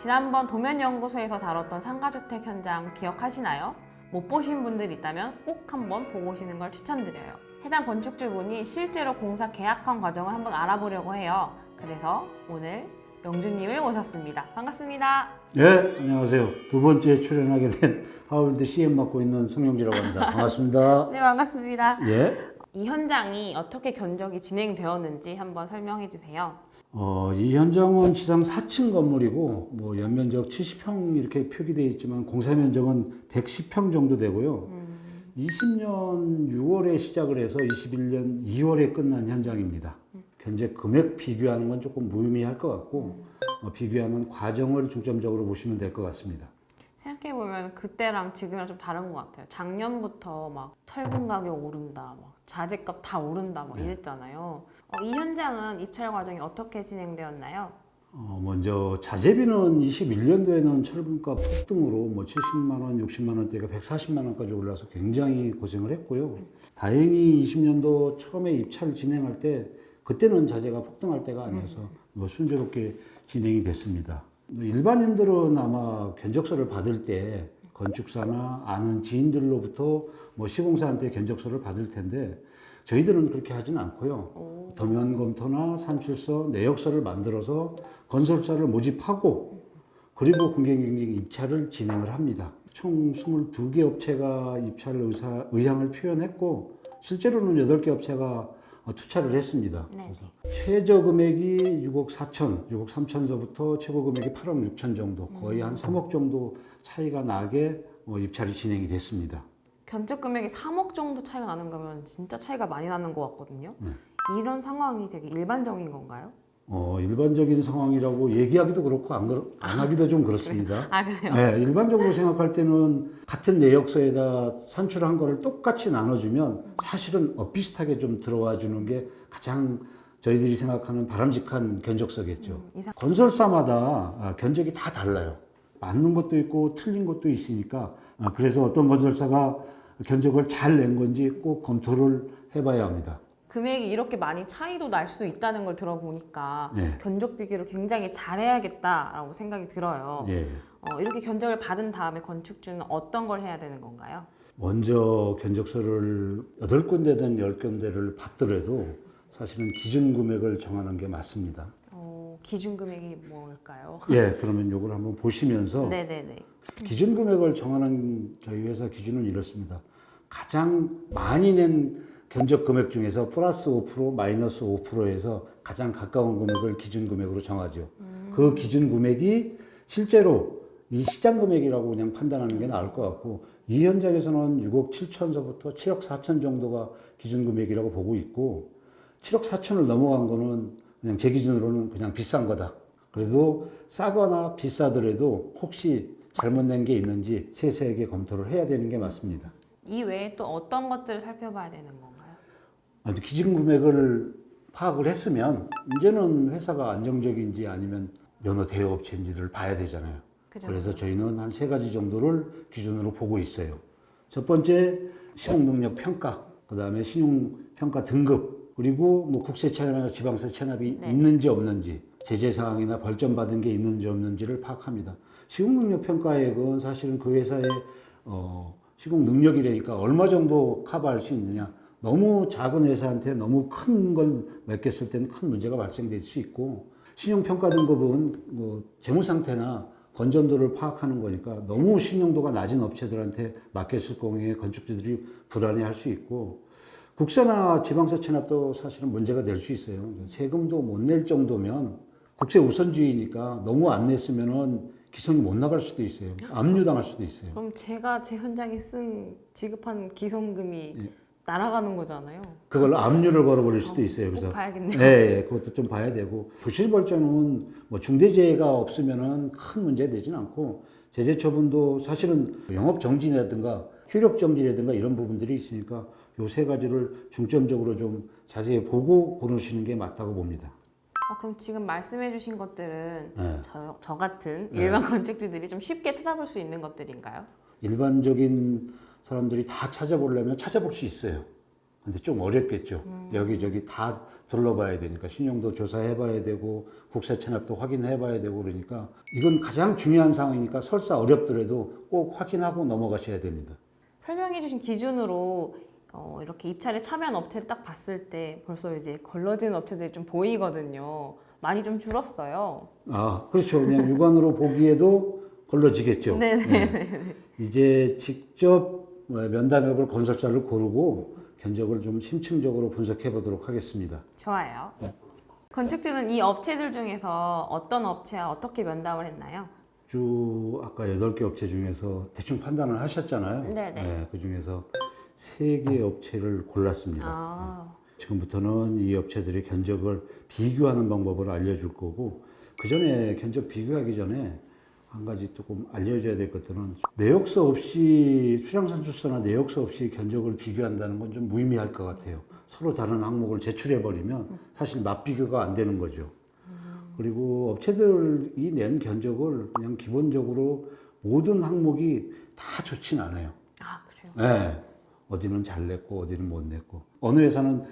지난번 도면연구소에서 다뤘던 상가주택 현장 기억하시나요? 못 보신 분들이 있다면 꼭 한번 보고 오시는 걸 추천드려요. 해당 건축주분이 실제로 공사 계약한 과정을 한번 알아보려고 해요. 그래서 오늘 영주님을 모셨습니다. 반갑습니다. 네, 안녕하세요. 두 번째 출연하게 된 하울드 CM 맡고 있는 송영지라고 합니다. 반갑습니다. 네, 반갑습니다. 예. 이 현장이 어떻게 견적이 진행되었는지 한번 설명해 주세요. 이 현장은 지상 4층 건물이고 뭐 연면적 70평 이렇게 표기되어 있지만 공사 면적은 110평 정도 되고요. 20년 6월에 시작을 해서 21년 2월에 끝난 현장입니다. 현재 금액 비교하는 건 조금 무의미할 것 같고 비교하는 과정을 중점적으로 보시면 될 것 같습니다. 생각해보면 그때랑 지금이랑 좀 다른 것 같아요. 작년부터 막 철근 가격 오른다, 막 자재값 다 오른다 막 이랬잖아요. 이 현장은 입찰 과정이 어떻게 진행되었나요? 먼저 자재비는 21년도에는 철분가 폭등으로 뭐 70만 원, 60만 원대가 140만 원까지 올라서 굉장히 고생을 했고요. 다행히 20년도 처음에 입찰 진행할 때 그때는 자재가 폭등할 때가 아니어서 뭐 순조롭게 진행이 됐습니다. 일반인들은 아마 견적서를 받을 때 건축사나 아는 지인들로부터 뭐 시공사한테 견적서를 받을 텐데 저희들은 그렇게 하진 않고요. 도면 검토나 산출서, 내역서를 만들어서 건설사를 모집하고 그리고 공개경쟁 입찰을 진행을 합니다. 총 22개 업체가 입찰 의향을 표현했고 실제로는 8개 업체가 투차를 했습니다. 네. 그래서 최저 금액이 6억 4천, 6억 3천서부터 최고 금액이 8억 6천 정도, 거의 한 3억 정도 차이가 나게 입찰이 진행이 됐습니다. 견적 금액이 3억 정도 차이가 나는 거면 진짜 차이가 많이 나는 것 같거든요. 이런 상황이 되게 일반적인 건가요? 일반적인 상황이라고 얘기하기도 그렇고 안 하기도 좀 그렇습니다. 아, 그래요? 네, 일반적으로 생각할 때는 같은 내역서에다 산출한 거를 똑같이 나눠주면 사실은 비슷하게 좀 들어와 주는 게 가장 저희들이 생각하는 바람직한 견적서겠죠. 건설사마다 견적이 다 달라요. 맞는 것도 있고 틀린 것도 있으니까 그래서 어떤 건설사가 견적을 잘 낸 건지 꼭 검토를 해봐야 합니다. 금액이 이렇게 많이 차이도 날 수 있다는 걸 들어보니까 네. 견적 비교를 굉장히 잘해야겠다라고 생각이 들어요. 예. 이렇게 견적을 받은 다음에 건축주는 어떤 걸 해야 되는 건가요? 먼저 견적서를 8군데든 10군데를 받더라도 사실은 기준 금액을 정하는 게 맞습니다. 기준 금액이 뭘까요? 예, 그러면 요걸 한번 보시면서 네네네. 기준 금액을 정하는 저희 회사 기준은 이렇습니다. 가장 많이 낸 견적 금액 중에서 플러스 5%, 마이너스 5%에서 가장 가까운 금액을 기준 금액으로 정하죠. 그 기준 금액이 실제로 이 시장 금액이라고 그냥 판단하는 게 나을 것 같고 이 현장에서는 6억 7천서부터 7억 4천 정도가 기준 금액이라고 보고 있고 7억 4천을 넘어간 거는 그냥 제 기준으로는 그냥 비싼 거다. 그래도 싸거나 비싸더라도 혹시 잘못된 게 있는지 세세하게 검토를 해야 되는 게 맞습니다. 이 외에 또 어떤 것들을 살펴봐야 되는 건가요? 기준 금액을 파악을 했으면 이제는 회사가 안정적인지 아니면 여느 대여업체인지를 봐야 되잖아요. 그죠. 그래서 저희는 한 3가지 정도를 기준으로 보고 있어요. 첫 번째 시공능력 평가, 그 다음에 신용평가 등급, 그리고 뭐 국세 체납이나 지방세 체납이 있는지 없는지, 제재 사항이나 벌점 받은 게 있는지 없는지를 파악합니다. 시공능력 평가액은 사실은 그 회사의 시공능력이라니까 얼마 정도 커버할 수 있느냐. 너무 작은 회사한테 너무 큰 걸 맡겼을 때는 큰 문제가 발생될 수 있고, 신용평가 등급은 뭐 재무상태나 건전도를 파악하는 거니까 너무 신용도가 낮은 업체들한테 맡겼을 경우에 건축주들이 불안해할 수 있고, 국세나 지방세 체납도 사실은 문제가 될 수 있어요. 세금도 못 낼 정도면 국세 우선주의니까 너무 안 냈으면은 기성이 못 나갈 수도 있어요. 압류당할 수도 있어요. 그럼 제가 제 현장에 지급한 기성금이 날아가는 거잖아요. 그걸로 압류를 걸어버릴 수도 있어요. 그래서 꼭 봐야겠네요. 네, 그것도 좀 봐야 되고 부실벌점은 뭐 중대재해가 없으면은 큰 문제 되진 않고 제재 처분도 사실은 영업 정지라든가 효력 정지라든가 이런 부분들이 있으니까 요 3가지를 중점적으로 좀 자세히 보고 고르시는 게 맞다고 봅니다. 그럼 지금 말씀해주신 것들은 네. 저 같은 일반 건축주들이 좀 쉽게 찾아볼 수 있는 것들인가요? 일반적인 사람들이 다 찾아보려면 찾아볼 수 있어요. 근데 좀 어렵겠죠. 여기저기 다 둘러봐야 되니까 신용도 조사해봐야 되고 국세 청약도 확인해봐야 되고 그러니까 이건 가장 중요한 상황이니까 설사 어렵더라도 꼭 확인하고 넘어가셔야 됩니다. 설명해주신 기준으로 이렇게 입찰에 참여한 업체를 딱 봤을 때 벌써 이제 걸러지는 업체들이 좀 보이거든요. 많이 좀 줄었어요. 아, 그렇죠. 그냥 육안으로 보기에도 걸러지겠죠. 네네. 네. 이제 직접 면담해볼 건설사를 고르고 견적을 좀 심층적으로 분석해 보도록 하겠습니다. 좋아요. 건축주는 이 업체들 중에서 어떤 업체와 어떻게 면담을 했나요? 쭉 아까 8개 업체 중에서 대충 판단을 하셨잖아요. 네네. 네, 그 중에서 3개 업체를 골랐습니다. 아, 지금부터는 이 업체들의 견적을 비교하는 방법을 알려줄 거고 그 전에 견적 비교하기 전에 한 가지 조금 알려줘야 될 것들은 내역서 없이 수량산출서나 내역서 없이 견적을 비교한다는 건 좀 무의미할 것 같아요. 서로 다른 항목을 제출해 버리면 사실 맞비교가 안 되는 거죠. 그리고 업체들이 낸 견적을 그냥 기본적으로 모든 항목이 다 좋진 않아요. 아 그래요? 네. 어디는 잘 냈고 어디는 못 냈고 어느 회사는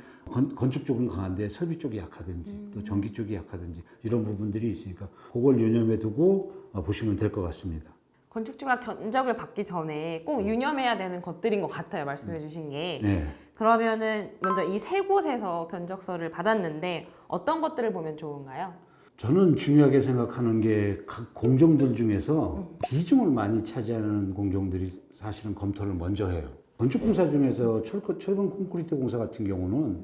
건축 쪽은 강한데 설비 쪽이 약하든지 또 전기 쪽이 약하든지 이런 부분들이 있으니까 그걸 유념해 두고 보시면 될 것 같습니다. 건축주가 견적을 받기 전에 꼭 유념해야 되는 것들인 것 같아요. 말씀해 주신 게. 네. 그러면은 먼저 이 세 곳에서 견적서를 받았는데 어떤 것들을 보면 좋은가요? 저는 중요하게 생각하는 게 각 공정들 중에서 비중을 많이 차지하는 공정들이 사실은 검토를 먼저 해요. 건축공사 중에서 철근 콘크리트 공사 같은 경우는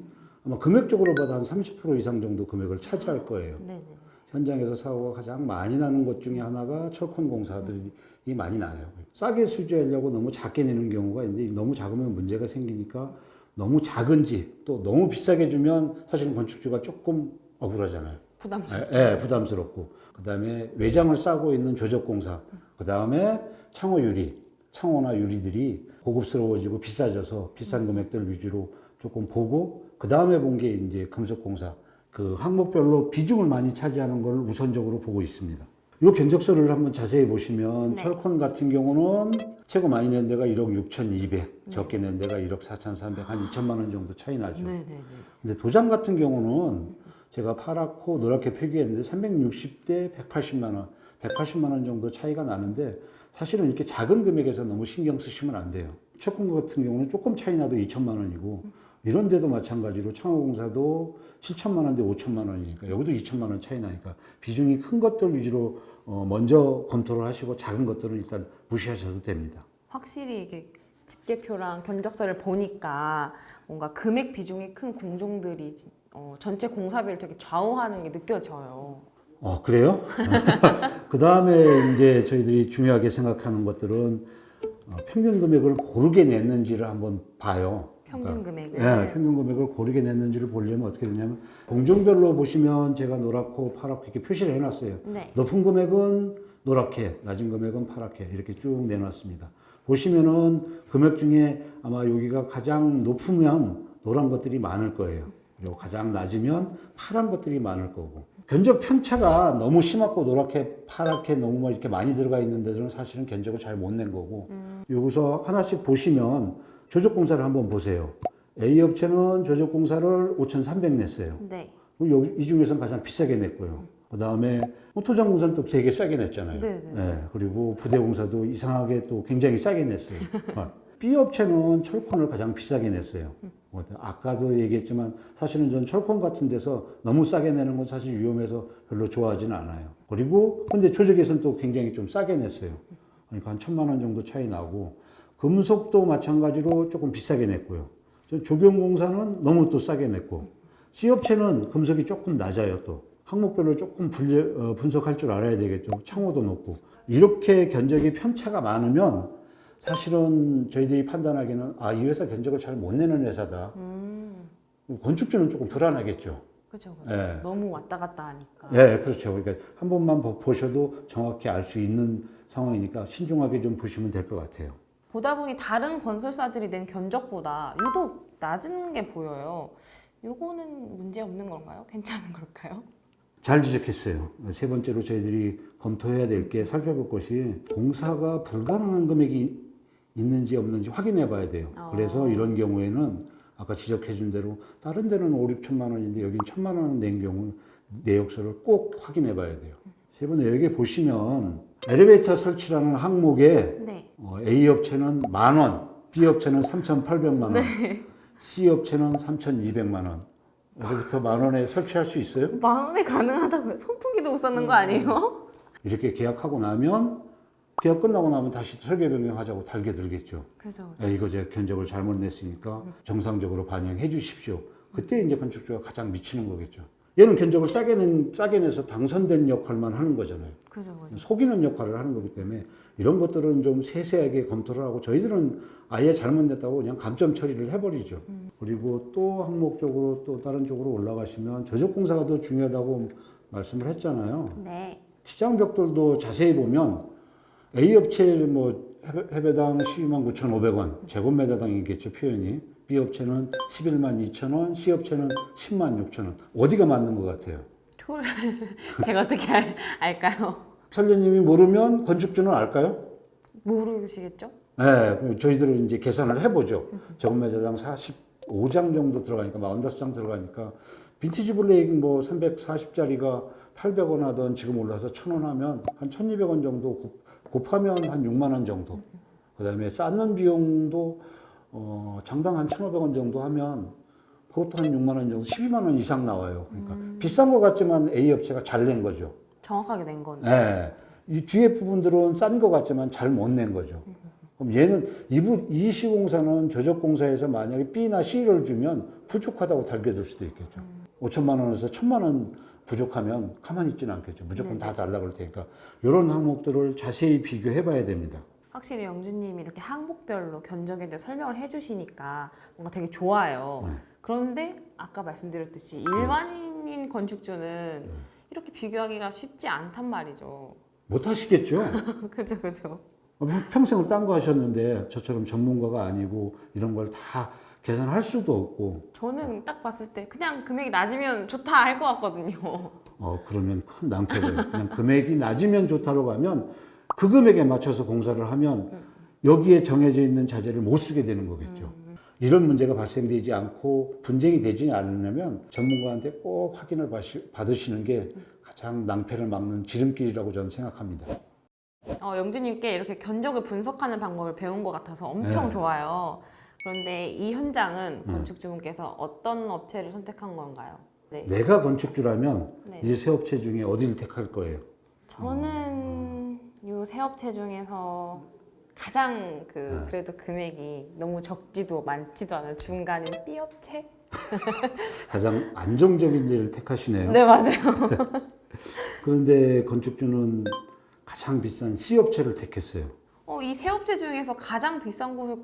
아마 금액적으로 봐도 한 30% 이상 정도 금액을 차지할 거예요. 네네. 현장에서 사고가 가장 많이 나는 것 중에 하나가 철콘 공사들이 많이 나요. 싸게 수주하려고 너무 작게 내는 경우가 있는데 너무 작으면 문제가 생기니까 너무 작은지 또 너무 비싸게 주면 사실 건축주가 조금 억울하잖아요. 부담스럽죠. 예, 부담스럽고. 그 다음에 외장을 싸고 있는 조적공사. 그 다음에 창호 유리, 창호나 유리들이 고급스러워지고 비싸져서 비싼 금액들 위주로 조금 보고, 그 다음에 본 게 이제 금속공사. 그 항목별로 비중을 많이 차지하는 걸 우선적으로 보고 있습니다. 이 견적서를 한번 자세히 보시면 네. 철콘 같은 경우는 최고 많이 낸 데가 1억 6,200, 적게 낸 데가 1억 4,300, 한 2천만 원 정도 차이 나죠. 네네네. 근데 도장 같은 경우는 제가 파랗고 노랗게 표기했는데 360대 180만 원, 180만 원 정도 차이가 나는데 사실은 이렇게 작은 금액에서 너무 신경 쓰시면 안 돼요. 철콘 같은 경우는 조금 차이 나도 2천만 원이고 이런 데도 마찬가지로 창호공사도 7천만 원대 5천만 원이니까 여기도 2천만 원 차이 나니까 비중이 큰 것들 위주로 먼저 검토를 하시고 작은 것들은 일단 무시하셔도 됩니다. 확실히 이게 집계표랑 견적서를 보니까 뭔가 금액 비중이 큰 공종들이 전체 공사비를 되게 좌우하는 게 느껴져요. 그래요? 그 다음에 이제 저희들이 중요하게 생각하는 것들은 평균 금액을 고르게 냈는지를 한번 봐요. 평균 금액을. 네, 평균 금액을 고르게 냈는지를 보려면 어떻게 되냐면 공정별로 보시면 제가 노랗고 파랗고 이렇게 표시를 해놨어요. 네. 높은 금액은 노랗게, 낮은 금액은 파랗게 이렇게 쭉 내놨습니다. 보시면은 금액 중에 아마 여기가 가장 높으면 노란 것들이 많을 거예요. 그리고 가장 낮으면 파란 것들이 많을 거고. 견적 편차가 너무 심하고 노랗게 파랗게 너무 이렇게 많이 들어가 있는 데들은 사실은 견적을 잘 못 낸 거고. 여기서 하나씩 보시면 조적공사를 한번 보세요. A 업체는 조적공사를 5,300 냈어요. 네. 이 중에서는 가장 비싸게 냈고요. 그 다음에 토장공사는 또 되게 싸게 냈잖아요. 네네. 네, 그리고 부대공사도 이상하게 또 굉장히 싸게 냈어요. B 업체는 철콘을 가장 비싸게 냈어요. 아까도 얘기했지만 사실은 전 철콘 같은 데서 너무 싸게 내는 건 사실 위험해서 별로 좋아하지는 않아요. 그리고 근데 조적에서는 또 굉장히 좀 싸게 냈어요. 그러니까 한 1,000만 원 정도 차이 나고 금속도 마찬가지로 조금 비싸게 냈고요. 조경공사는 너무 또 싸게 냈고 C업체는 금속이 조금 낮아요. 또 항목별로 조금 분석할 줄 알아야 되겠죠. 창호도 높고 이렇게 견적이 편차가 많으면 사실은 저희들이 판단하기는 이 회사 견적을 잘 못 내는 회사다. 건축주는 조금 불안하겠죠. 그죠. 네. 너무 왔다 갔다 하니까. 네, 그렇죠. 그러니까 한 번만 보셔도 정확히 알 수 있는 상황이니까 신중하게 좀 보시면 될 것 같아요. 보다 보니 다른 건설사들이 낸 견적보다 유독 낮은 게 보여요. 요거는 문제 없는 건가요? 괜찮은 걸까요? 잘 지적했어요. 세 번째로 저희들이 검토해야 될 게 살펴볼 것이 공사가 불가능한 금액이 있는지 없는지 확인해 봐야 돼요. 그래서 이런 경우에는 아까 지적해 준 대로 다른 데는 5, 6천만 원인데 여긴 1천만 원 낸 경우는 내역서를 꼭 확인해 봐야 돼요. 이번에 여기 보시면 엘리베이터 설치라는 항목에 네. A 업체는 10,000원, B 업체는 3,800만 원, 네. C 업체는 3,200만 원. 엘리베이터 10,000원에 설치할 수 있어요? 10,000원에 가능하다고요? 선풍기도 못 사는 거 아니에요? 이렇게 계약하고 나면 계약 끝나고 나면 다시 설계 변경하자고 달게 들겠죠. 그죠. 이거 제가 견적을 잘못 냈으니까 정상적으로 반영해 주십시오. 그때 이제 건축주가 가장 미치는 거겠죠. 얘는 견적을 싸게 내서 당선된 역할만 하는 거잖아요. 그죠. 속이는 역할을 하는 거기 때문에 이런 것들은 좀 세세하게 검토를 하고 저희들은 아예 잘못냈다고 그냥 감점 처리를 해버리죠. 그리고 또 항목적으로 또 다른 쪽으로 올라가시면 저적공사가 더 중요하다고 말씀을 했잖아요. 네. 시장벽돌도 자세히 보면 A 업체 뭐 해배당 12만 9,500원 제곱미터당이겠죠 표현이. B 업체는 11만 2천 원, C 업체는 10만 6천 원. 어디가 맞는 것 같아요? 제가 어떻게 알까요? 설계님이 모르면 건축주는 알까요? 모르시겠죠? 네, 그럼 저희들은 이제 계산을 해보죠. 제곱미터당 45장 정도 들어가니까 45장 들어가니까 빈티지 블레이크 뭐 340짜리가 800원 하던 지금 올라서 1,000원 하면 한 1,200원 정도 곱하면 한 6만 원 정도. 그다음에 쌓는 비용도 장당 한 1,500원 정도 하면 그것도 한 6만 원 정도, 12만 원 이상 나와요. 그러니까 비싼 것 같지만 A 업체가 잘 낸 거죠. 정확하게 낸 거네. 네. 이 뒤에 부분들은 싼 것 같지만 잘 못 낸 거죠. 그럼 얘는 이 시공사는 저적공사에서 만약에 B나 C를 주면 부족하다고 달게 될 수도 있겠죠. 5천만 원에서 1,000만 원 부족하면 가만히 있지는 않겠죠. 무조건 다 달라 그럴 테니까 이런 항목들을 자세히 비교해 봐야 됩니다. 확실히 영주님이 이렇게 항목별로 견적에 대해 설명을 해주시니까 뭔가 되게 좋아요. 그런데 아까 말씀드렸듯이 일반인 건축주는 이렇게 비교하기가 쉽지 않단 말이죠. 못 하시겠죠? 그죠, 그죠. 평생을 딴 거 하셨는데 저처럼 전문가가 아니고 이런 걸 다 계산할 수도 없고. 저는 딱 봤을 때 그냥 금액이 낮으면 좋다 할 것 같거든요. 그러면 큰 낭패예요. 그냥 금액이 낮으면 좋다고 하면 그 금액에 맞춰서 공사를 하면 여기에 정해져 있는 자재를 못 쓰게 되는 거겠죠. 이런 문제가 발생되지 않고 분쟁이 되지 않으려면 전문가한테 꼭 확인을 받으시는 게 가장 낭패를 막는 지름길이라고 저는 생각합니다. 영주님께 이렇게 견적을 분석하는 방법을 배운 것 같아서 엄청 좋아요. 그런데 이 현장은 건축주분께서 어떤 업체를 선택한 건가요? 네. 내가 건축주라면 네. 이 세 업체 중에 어디를 택할 거예요? 저는 이 세 업체 중에서 가장 그래도 금액이 너무 적지도 많지도 않은 중간인 B 업체? 가장 안정적인 데를 택하시네요. 네, 맞아요. 그런데 건축주는 가장 비싼 C 업체를 택했어요. 이 세 업체 중에서 가장 비싼 곳을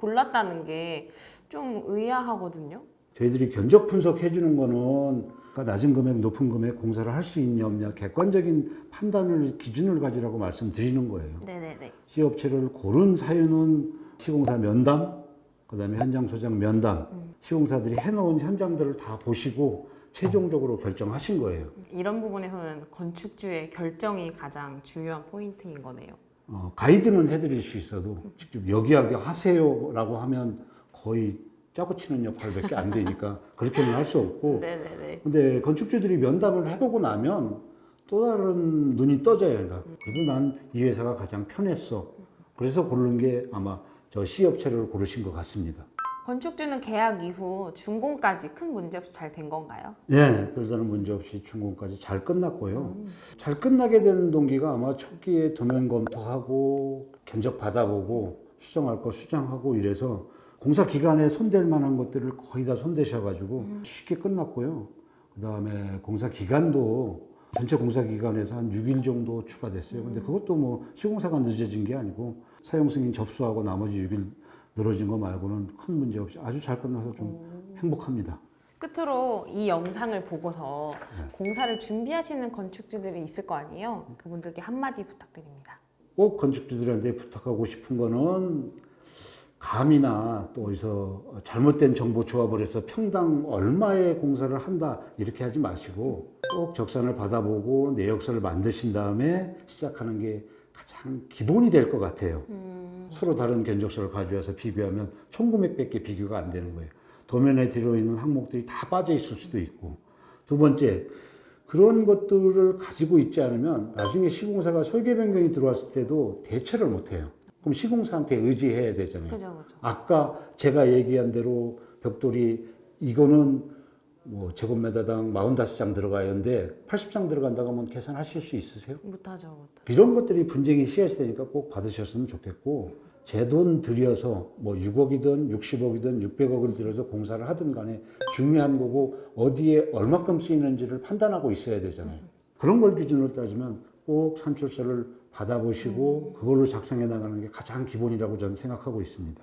골랐다는 게 좀 의아하거든요. 저희들이 견적 분석해 주는 거는 낮은 금액, 높은 금액 공사를 할 수 있냐 없냐 객관적인 판단을 기준을 가지라고 말씀드리는 거예요. 네네네. C 업체를 고른 사유는 시공사 면담, 그다음에 현장 소장 면담, 시공사들이 해놓은 현장들을 다 보시고 최종적으로 결정하신 거예요. 이런 부분에서는 건축주의 결정이 가장 중요한 포인트인 거네요. 가이드는 해드릴 수 있어도 직접 여기하게 하세요라고 하면 거의 짜고 치는 역할밖에 안 되니까 그렇게는 할 수 없고. 네네네. 근데 건축주들이 면담을 해보고 나면 또 다른 눈이 떠져요. 그러니까 그래도 난 이 회사가 가장 편했어. 그래서 고른 게 아마 저 C 업체를 고르신 것 같습니다. 건축주는 계약 이후 준공까지 큰 문제 없이 잘 된 건가요? 예, 별다른 문제 없이 준공까지 잘 끝났고요. 잘 끝나게 된 동기가 아마 초기에 도면 검토하고 견적 받아보고 수정할 거 수정하고 이래서 공사 기간에 손댈 만한 것들을 거의 다 손대셔가지고 쉽게 끝났고요. 그 다음에 공사 기간도 전체 공사 기간에서 한 6일 정도 추가됐어요. 근데 그것도 뭐 시공사가 늦어진 게 아니고 사용 승인 접수하고 나머지 6일 늘어진 거 말고는 큰 문제 없이 아주 잘 끝나서 좀 행복합니다. 끝으로 이 영상을 보고서 공사를 준비하시는 건축주들이 있을 거 아니에요? 그분들께 한마디 부탁드립니다. 꼭 건축주들한테 부탁하고 싶은 거는 감이나 또 어디서 잘못된 정보 조합을 해서 평당 얼마의 공사를 한다 이렇게 하지 마시고 꼭 적산을 받아보고 내역서를 만드신 다음에 시작하는 게 가장 기본이 될 것 같아요. 서로 다른 견적서를 가져와서 비교하면 총 금액밖에 비교가 안 되는 거예요. 도면에 들어있는 항목들이 다 빠져 있을 수도 있고, 두 번째, 그런 것들을 가지고 있지 않으면 나중에 시공사가 설계 변경이 들어왔을 때도 대처를 못 해요. 그럼 시공사한테 의지해야 되잖아요. 그죠. 아까 제가 얘기한 대로 벽돌이 이거는 뭐 제곱미터당 45장 들어가야 하는데 80장 들어간다고 하면 계산하실 수 있으세요? 못하죠. 이런 것들이 분쟁이 시작되니까 꼭 받으셨으면 좋겠고, 제 돈 들여서 뭐 6억이든 60억이든 600억을 들여서 공사를 하든 간에 중요한 거고 어디에 얼마큼 쓰이는지를 판단하고 있어야 되잖아요. 그런 걸 기준으로 따지면 꼭 산출서를 받아보시고 그걸로 작성해 나가는 게 가장 기본이라고 저는 생각하고 있습니다.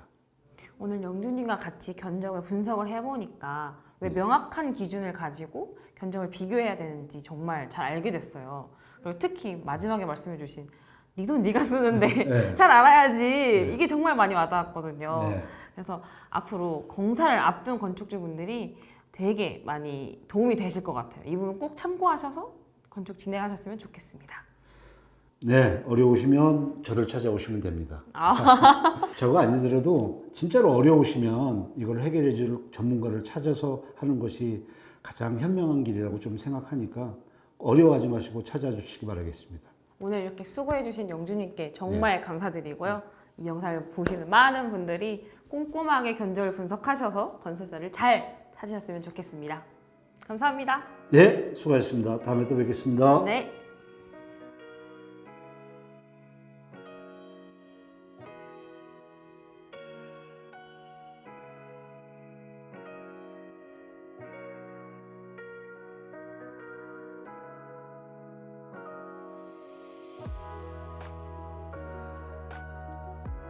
오늘 영준님과 같이 견적을 분석을 해보니까 왜 명확한 기준을 가지고 견적을 비교해야 되는지 정말 잘 알게 됐어요. 그리고 특히 마지막에 말씀해주신 네 돈 네가 쓰는데 네. 잘 알아야지, 이게 정말 많이 와닿았거든요. 네. 그래서 앞으로 공사를 앞둔 건축주분들이 되게 많이 도움이 되실 것 같아요. 이 부분 꼭 참고하셔서 건축 진행하셨으면 좋겠습니다. 네, 어려우시면 저를 찾아오시면 됩니다. 저거 아니더라도 진짜로 어려우시면 이걸 해결해 줄 전문가를 찾아서 하는 것이 가장 현명한 길이라고 좀 생각하니까 어려워하지 마시고 찾아주시기 바라겠습니다. 오늘 이렇게 수고해주신 영준님께 정말 감사드리고요. 이 영상을 보시는 많은 분들이 꼼꼼하게 견적을 분석하셔서 건설사를 잘 찾으셨으면 좋겠습니다. 감사합니다. 네, 수고하셨습니다. 다음에 또 뵙겠습니다. 네.